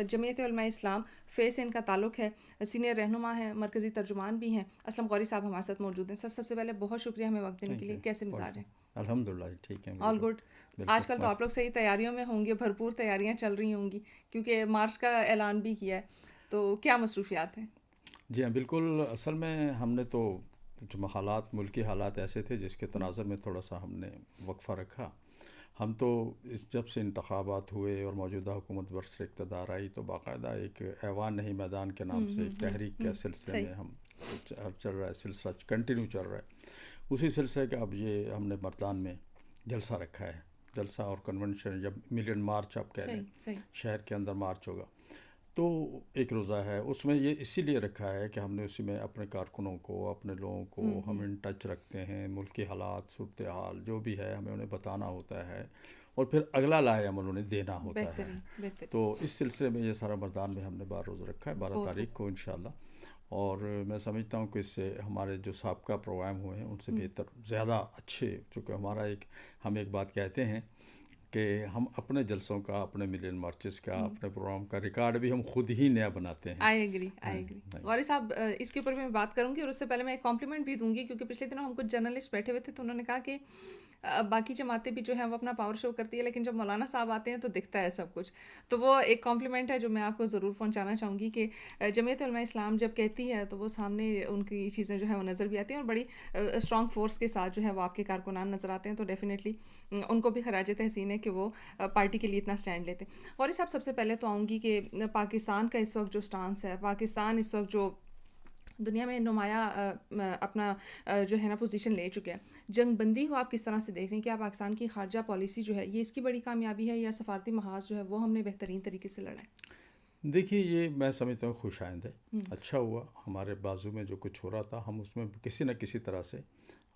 جمعیت علماء اسلام فے سے ان کا تعلق ہے، سینئر رہنما ہیں، مرکزی ترجمان بھی ہیں، اسلم غوری صاحب ہمارے ساتھ موجود ہیں. سر سب سے پہلے بہت شکریہ ہمیں وقت دینے کے لیے. کیسے مزاج ہیں؟ الحمد للہ ٹھیک ہے. All good. آج کل تو آپ لوگ صحیح تیاریوں میں ہوں گے، بھرپور تیاریاں چل رہی ہوں گی کیونکہ مارچ کا اعلان بھی کیا ہے، تو کیا مصروفیات ہیں؟ جی ہاں بالکل. اصل میں ہم نے تو کچھ حالات، ملکی حالات ایسے تھے جس کے تناظر میں تھوڑا سا ہم نے وقفہ رکھا. ہم تو جب سے انتخابات ہوئے اور موجودہ حکومت برسر اقتدار آئی تو باقاعدہ ایک ایوان نہیں میدان کے نام سے ایک تحریک کے سلسلے میں ہم چل رہا ہے، سلسلہ کنٹینیو چل رہا ہے. اسی سلسلے کا اب یہ ہم نے مردان میں جلسہ رکھا ہے. جلسہ اور کنونشن، جب ملین مارچ آپ کہہ لیں، شہر کے اندر مارچ ہوگا تو ایک روزہ ہے. اس میں یہ اسی لیے رکھا ہے کہ ہم نے اسی میں اپنے کارکنوں کو، اپنے لوگوں کو ہم ان ٹچ رکھتے ہیں. ملکی حالات، صورتحال جو بھی ہے ہمیں انہیں بتانا ہوتا ہے اور پھر اگلا لاہ عمل انہیں دینا ہوتا ہے. تو اس سلسلے میں یہ سارا مردان میں ہم نے 12 روز رکھا ہے، 12 تاریخ کو انشاءاللہ. اور میں سمجھتا ہوں کہ اس سے ہمارے جو سابقہ پروگرام ہوئے ہیں ان سے بہتر، زیادہ اچھے، چونکہ ہم ایک بات کہتے ہیں کہ ہم اپنے جلسوں کا، اپنے ملین مارچز کا، اپنے پروگرام کا ریکارڈ بھی ہم خود ہی نیا بناتے ہیں. I agree. غوری صاحب اس کے اوپر بھی میں بات کروں گی، اور اس سے پہلے میں ایک کمپلیمنٹ بھی دوں گی کیونکہ پچھلے دنوں ہم کچھ جرنلسٹ بیٹھے ہوئے تھے تو انہوں نے کہا کہ باقی جماعتیں بھی جو ہیں وہ اپنا پاور شو کرتی ہے لیکن جب مولانا صاحب آتے ہیں تو دکھتا ہے سب کچھ. تو وہ ایک کمپلیمنٹ ہے جو میں آپ کو ضرور پہنچانا چاہوں گی کہ جمعیت علماء اسلام جب کہتی ہے تو وہ سامنے ان کی چیزیں جو ہے وہ نظر بھی آتی ہیں اور بڑی اسٹرانگ فورس کے ساتھ جو ہے وہ آپ کے کارکنان نظر آتے ہیں. تو ڈیفینیٹلی ان کو بھی خراج تحسین ہے کہ وہ پارٹی کے لیے اتنا اسٹینڈ لیتے ہیں. اور صاحب سب سے پہلے تو آؤں گی کہ پاکستان کا اس وقت جو اسٹانس ہے، پاکستان اس وقت جو دنیا میں نمایاں اپنا جو ہے نا پوزیشن لے چکے ہیں، جنگ بندی کو آپ کس طرح سے دیکھ رہے ہیں؟ کیا پاکستان کی خارجہ پالیسی جو ہے یہ اس کی بڑی کامیابی ہے یا سفارتی محاذ جو ہے وہ ہم نے بہترین طریقے سے لڑا ہے؟ دیکھیے یہ میں سمجھتا ہوں خوش آئند ہے. اچھا ہوا ہمارے بازو میں جو کچھ ہو رہا تھا ہم اس میں کسی نہ کسی طرح سے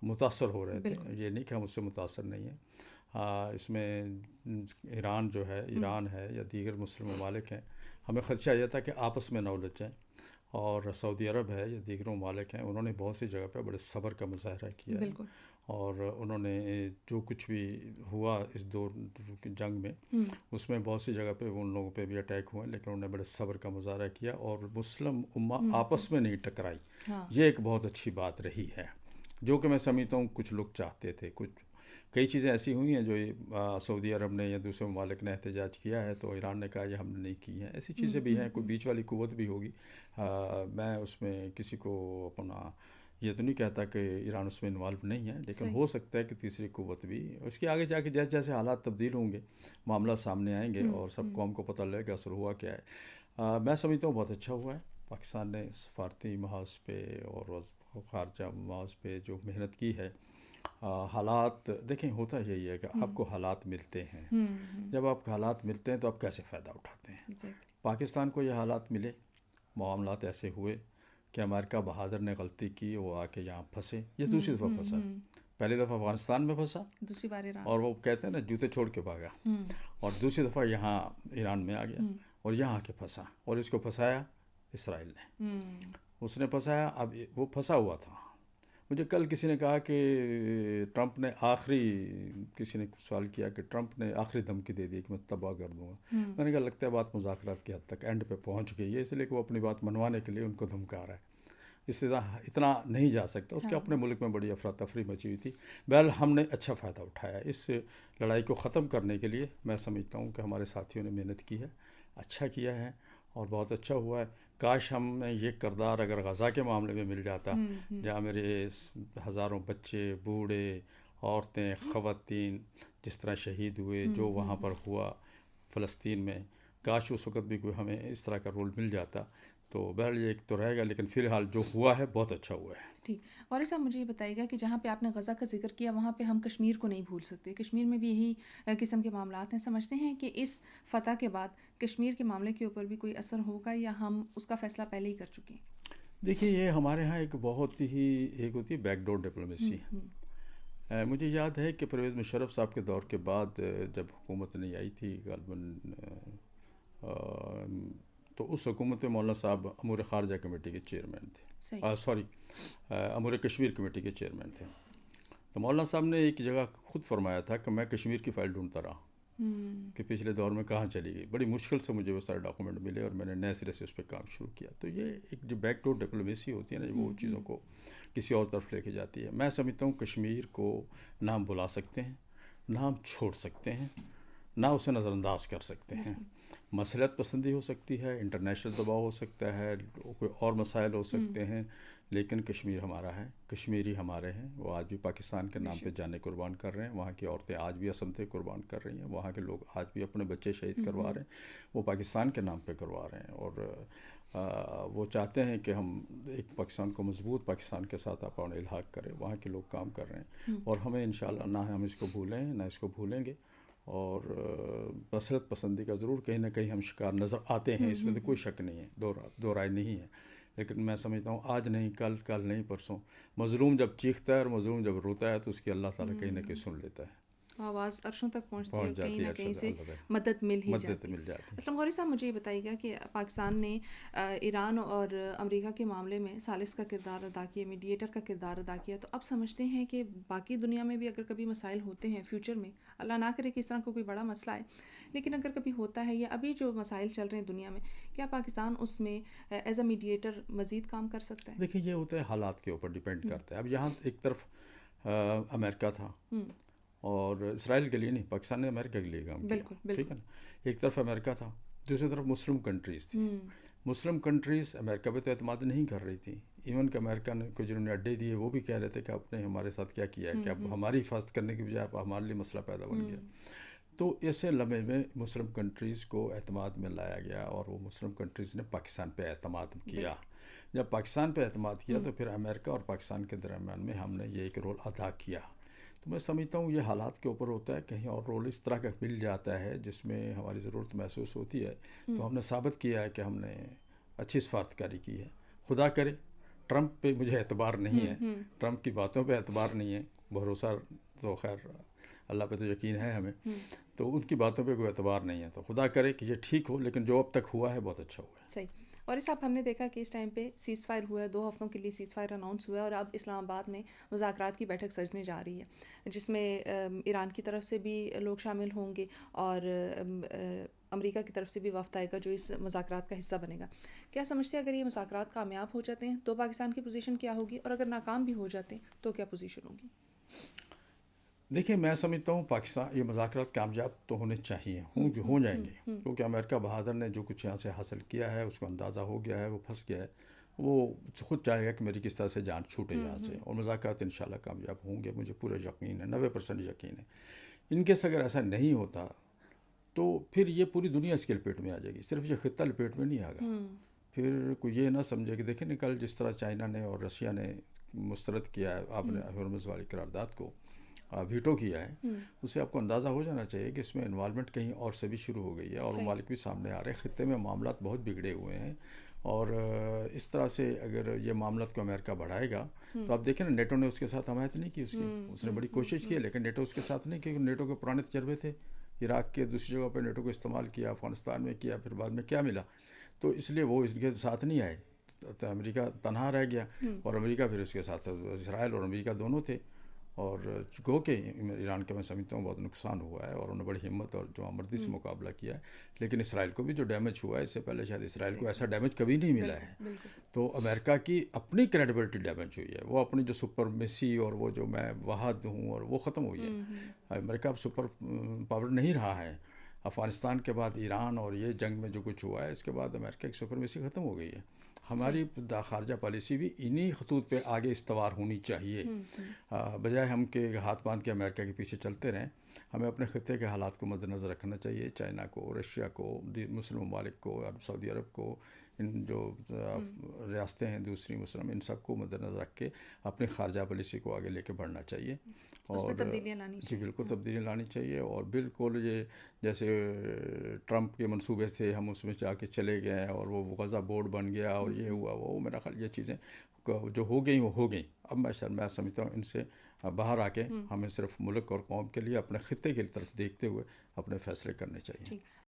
متاثر ہو رہے تھے. یہ نہیں کہ ہم اس سے متاثر نہیں ہیں. اس میں ایران جو ہے، ایران ہے یا دیگر مسلم ممالک ہیں، ہمیں خدشہ یہ تھا کہ آپس میں نہ الجھ جائیں. اور سعودی عرب ہے یا دیگر ممالک ہیں، انہوں نے بہت سی جگہ پہ بڑے صبر کا مظاہرہ کیا ہے. اور انہوں نے جو کچھ بھی ہوا اس دور جنگ میں اس میں بہت سی جگہ پہ ان لوگوں پہ بھی اٹیک ہوئے لیکن انہوں نے بڑے صبر کا مظاہرہ کیا اور مسلم امہ آپس میں نہیں ٹکرائی. یہ ایک بہت اچھی بات رہی ہے جو کہ میں سمجھتا ہوں کچھ لوگ چاہتے تھے. کئی چیزیں ایسی ہوئی ہیں جو سعودی عرب نے یا دوسرے ممالک نے احتجاج کیا ہے تو ایران نے کہا یہ ہم نے نہیں کی ہیں. ایسی چیزیں بھی ہیں، کوئی بیچ والی قوت بھی ہوگی. میں اس میں کسی کو اپنا یہ تو نہیں کہتا کہ ایران اس میں انوالو نہیں ہے، لیکن ہو سکتا ہے کہ تیسری قوت بھی اس کے آگے جا کے جیسے جیسے حالات تبدیل ہوں گے معاملہ سامنے آئیں گے اور سب قوم کو پتہ لگے گا اثر ہوا کیا ہے. میں سمجھتا ہوں بہت اچھا ہوا ہے. پاکستان نے سفارتی محاذ پہ اور خارجہ محاذ پہ جو محنت کی ہے. حالات دیکھیں، ہوتا یہی ہے کہ آپ کو حالات ملتے ہیں. جب آپ کو حالات ملتے ہیں تو آپ کیسے فائدہ اٹھاتے ہیں. پاکستان کو یہ حالات ملے، معاملات ایسے ہوئے کہ امریکہ بہادر نے غلطی کی، وہ آ کے یہاں پھنسے. یہ دوسری دفعہ پھنسا. پہلی دفعہ افغانستان میں پھنسا، دوسری بار ایران، اور وہ کہتے ہیں نا جوتے چھوڑ کے بھاگا. اور دوسری دفعہ یہاں ایران میں آ گیا اور یہاں آ کے پھنسا اور اس کو پھنسایا اسرائیل نے. اس نے پھنسایا. اب وہ پھنسا ہوا تھا. مجھے کل کسی نے کہا کہ ٹرمپ نے کسی نے سوال کیا کہ ٹرمپ نے آخری دھمکی دے دی کہ میں تباہ کر دوں گا. میں نے کہا لگتا ہے بات مذاکرات کی حد تک اینڈ پہ پہنچ گئی ہے، اس لیے کہ وہ اپنی بات منوانے کے لیے ان کو دھمکا رہا ہے. اس سے اتنا نہیں جا سکتا. اس کے اپنے ملک میں بڑی افراتفری مچی ہوئی تھی. بہرحال ہم نے اچھا فائدہ اٹھایا اس لڑائی کو ختم کرنے کے لیے. میں سمجھتا ہوں کہ ہمارے ساتھیوں نے محنت کی ہے، اچھا کیا ہے اور بہت اچھا ہوا ہے. کاش ہمیں یہ کردار اگر غزہ کے معاملے میں مل جاتا، جہاں میرے ہزاروں بچے، بوڑھے، عورتیں، خواتین جس طرح شہید ہوئے، جو وہاں پر ہوا فلسطین میں، کاش اس وقت بھی کوئی ہمیں اس طرح کا رول مل جاتا. تو بہرحال یہ ایک تو رہے گا، لیکن فی الحال جو ہوا ہے بہت اچھا ہوا ہے. ٹھیک. اور صاحب مجھے یہ بتائیے گا کہ جہاں پہ آپ نے غزہ کا ذکر کیا وہاں پہ ہم کشمیر کو نہیں بھول سکتے. کشمیر میں بھی یہی قسم کے معاملات ہیں. سمجھتے ہیں کہ اس فتح کے بعد کشمیر کے معاملے کے اوپر بھی کوئی اثر ہوگا یا ہم اس کا فیصلہ پہلے ہی کر چکے ہیں؟ دیکھیے یہ ہمارے ہاں ایک بہت ہی ایک ہوتی ہے بیک ڈور ڈپلومیسی. مجھے یاد ہے کہ پرویز مشرف صاحب کے دور کے بعد جب حکومت نہیں آئی تھی غالباً، تو اس حکومت میں مولانا صاحب امور خارجہ کمیٹی کے چیئرمین تھے. امور کشمیر کمیٹی کے چیئرمین تھے. تو مولانا صاحب نے ایک جگہ خود فرمایا تھا کہ میں کشمیر کی فائل ڈھونڈتا رہا. کہ پچھلے دور میں کہاں چلی گئی. بڑی مشکل سے مجھے وہ سارے ڈاکومنٹ ملے اور میں نے نئے سرے سے اس پہ کام شروع کیا. تو یہ ایک جو بیک ڈور ڈپلومیسی ہوتی ہے نا, وہ چیزوں کو کسی اور طرف لے کے جاتی ہے. میں سمجھتا ہوں کشمیر کو نہ ہم بلا سکتے ہیں, نہ ہم چھوڑ سکتے ہیں, نہ اسے نظر انداز کر سکتے ہیں. مصلحت پسندی ہو سکتی ہے, انٹرنیشنل دباؤ ہو سکتا ہے, کوئی اور مسائل ہو سکتے ہیں, لیکن کشمیر ہمارا ہے, کشمیری ہمارے ہیں. وہ آج بھی پاکستان کے نام پہ جانے قربان کر رہے ہیں. وہاں کی عورتیں آج بھی عصمتیں قربان کر رہی ہیں. وہاں کے لوگ آج بھی اپنے بچے شہید کروا رہے ہیں. وہ پاکستان کے نام پہ کروا رہے ہیں, اور وہ چاہتے ہیں کہ ہم ایک پاکستان کو مضبوط پاکستان کے ساتھ اپنا الحاق کریں. وہاں کے لوگ کام کر رہے ہیں, اور ہمیں انشاءاللہ نہ ہم اس کو بھولیں نہ اس کو بھولیں گے. اور مسلط پسندی کا ضرور کہیں نہ کہیں ہم شکار نظر آتے ہیں, اس میں تو کوئی شک نہیں ہے, دو رائے نہیں ہے. لیکن میں سمجھتا ہوں آج نہیں کل, کل نہیں پرسوں, مظلوم جب چیختا ہے اور مظلوم جب روتا ہے تو اس کی اللہ تعالیٰ کہیں نہ کہیں سن لیتا ہے, آواز عرشوں تک پہنچتی ہے, کہیں نہ کہیں سے مدد مدد مل جاتی. اسلم غوری صاحب, مجھے یہ بتائیے گا کہ پاکستان نے ایران اور امریکہ کے معاملے میں ثالث کا کردار ادا کیا, میڈیٹر کا کردار ادا کیا, تو اب سمجھتے ہیں کہ باقی دنیا میں بھی اگر کبھی مسائل ہوتے ہیں فیوچر میں, اللہ نہ کرے کہ اس طرح کا کوئی بڑا مسئلہ ہے, لیکن اگر کبھی ہوتا ہے یا ابھی جو مسائل چل رہے ہیں دنیا میں, کیا پاکستان اس میں ایز اے میڈیٹر مزید کام کر سکتا ہے؟ دیکھیں, یہ ہوتا ہے حالات کے اوپر ڈیپینڈ کرتا ہے. اب یہاں ایک طرف امریکہ تھا, اور اسرائیل کے لیے نہیں, پاکستان نے امریکہ کے لیے کام کیا, ٹھیک ہے نا. ایک طرف امریکہ تھا, دوسری طرف مسلم کنٹریز تھی. مسلم کنٹریز امریکہ پہ تو اعتماد نہیں کر رہی تھی. ایون کہ امریکہ نے کو جنہوں نے اڈے دیے وہ بھی کہہ رہے تھے کہ آپ نے ہمارے ساتھ کیا کیا ہے, کہ اب ہماری حفاظت کرنے کی بجائے ہمارے لیے مسئلہ پیدا بن گیا. تو ایسے لمحے میں مسلم کنٹریز کو اعتماد میں لایا گیا, اور وہ مسلم کنٹریز نے پاکستان پہ اعتماد کیا. جب پاکستان پہ اعتماد کیا تو پھر امریکہ اور پاکستان کے درمیان میں ہم نے یہ ایک رول ادا کیا. تو میں سمجھتا ہوں یہ حالات کے اوپر ہوتا ہے, کہیں اور رول اس طرح کا مل جاتا ہے جس میں ہماری ضرورت محسوس ہوتی ہے, تو ہم نے ثابت کیا ہے کہ ہم نے اچھی سفارتکاری کی ہے. خدا کرے ٹرمپ پہ مجھے اعتبار نہیں ہے, ٹرمپ کی باتوں پہ اعتبار نہیں ہے, بھروسہ تو خیر اللہ پہ تو یقین ہے ہمیں, تو ان کی باتوں پہ کوئی اعتبار نہیں ہے. تو خدا کرے کہ یہ ٹھیک ہو, لیکن جو اب تک ہوا ہے بہت اچھا ہوا ہے. صحیح. اور اس ہم نے دیکھا کہ اس ٹائم پہ سیز فائر ہوا ہے, 2 ہفتوں کے لیے سیز فائر اناؤنس ہوا ہے, اور اب اسلام آباد میں مذاکرات کی بیٹھک سجنے جا رہی ہے, جس میں ایران کی طرف سے بھی لوگ شامل ہوں گے, اور امریکہ کی طرف سے بھی وفد آئے گا جو اس مذاکرات کا حصہ بنے گا. کیا سمجھتے ہیں اگر یہ مذاکرات کامیاب ہو جاتے ہیں تو پاکستان کی پوزیشن کیا ہوگی, اور اگر ناکام بھی ہو جاتے ہیں تو کیا پوزیشن ہوگی؟ دیکھیں, میں سمجھتا ہوں پاکستان یہ مذاکرات کامیاب تو ہونے چاہیے, جو ہو جائیں گے, کیونکہ امریکہ بہادر نے جو کچھ یہاں سے حاصل کیا ہے اس کو اندازہ ہو گیا ہے, وہ پھنس گیا ہے, وہ خود چاہے گا کہ میری کس طرح سے جان چھوٹے یہاں سے, اور مذاکرات انشاءاللہ کامیاب ہوں گے, مجھے پورا یقین ہے, 90% یقین ہے. ان کیس اگر ایسا نہیں ہوتا تو پھر یہ پوری دنیا اس کے لپیٹ میں آ جائے گی, صرف یہ خطہ لپیٹ میں نہیں آگا. پھر کوئی یہ نہ سمجھے کہ دیکھیں کل جس طرح چائنا نے اور رشیا نے مسترد کیا ہے آپ نے ہرمز والی قرارداد کو, ویٹو کیا ہے, اسے آپ کو اندازہ ہو جانا چاہیے کہ اس میں انوالومنٹ کہیں اور سے بھی شروع ہو گئی ہے, اور ممالک بھی سامنے آ رہے ہیں. خطے میں معاملات بہت بگڑے ہوئے ہیں, اور اس طرح سے اگر یہ معاملات کو امریکہ بڑھائے گا تو آپ دیکھیں نا, نیٹو نے اس کے ساتھ حمایت نہیں کی, اس نے بڑی کوشش کی, لیکن نیٹو اس کے ساتھ نہیں, کیونکہ نیٹو کے پرانے تجربے تھے, عراق کے دوسری جگہ پہ نیٹو کو استعمال کیا, افغانستان میں کیا, پھر بعد میں کیا ملا, تو اس لیے وہ اس کے ساتھ نہیں آئے, تو امریکہ تنہا رہ گیا, اور امریکہ پھر اس کے ساتھ اسرائیل اور امریکہ دونوں تھے, اور گو کہ ایران کے میں سمجھتا ہوں بہت نقصان ہوا ہے, اور انہوں نے بڑی ہمت اور جوان مردی سے مقابلہ کیا ہے. لیکن اسرائیل کو بھی جو ڈیمیج ہوا ہے, اس سے پہلے شاید اسرائیل کو ایسا ڈیمیج کبھی نہیں ملا ہے. تو امریکہ کی اپنی کریڈیبلٹی ڈیمیج ہوئی ہے, وہ اپنی جو سپرمیسی اور وہ جو میں واحد ہوں اور وہ ختم ہوئی ہے. امریکہ اب سپر پاور نہیں رہا ہے. افغانستان کے بعد ایران اور یہ جنگ میں جو کچھ ہوا ہے, اس کے بعد امریکہ کی سپرمیسی ختم ہو گئی ہے. ہماری خارجہ پالیسی بھی انہی خطوط پہ آگے استوار ہونی چاہیے, بجائے ہم کہ ہاتھ باندھ کے امریکہ کے پیچھے چلتے رہیں. ہمیں اپنے خطے کے حالات کو مد نظر رکھنا چاہیے, چائنا کو, رشیا کو, مسلم ممالک کو, سعودی عرب کو, ان جو ریاستیں ہیں دوسری مسلم, ان سب کو مد نظر رکھ کے اپنی خارجہ پالیسی کو آگے لے کے بڑھنا چاہیے, اور جی بالکل تبدیلیاں لانی چاہیے. اور بالکل یہ جیسے ٹرمپ کے منصوبے تھے, ہم اس میں جا کے چلے گئے, اور وہ غزہ بورڈ بن گیا, اور یہ ہوا وہ, میرا خیال یہ چیزیں جو ہو گئیں وہ ہو گئیں. اب میں سمجھتا ہوں ان سے باہر آ کے ہمیں صرف ملک اور قوم کے لیے, اپنے خطے کی طرف دیکھتے ہوئے اپنے فیصلے کرنے چاہیے.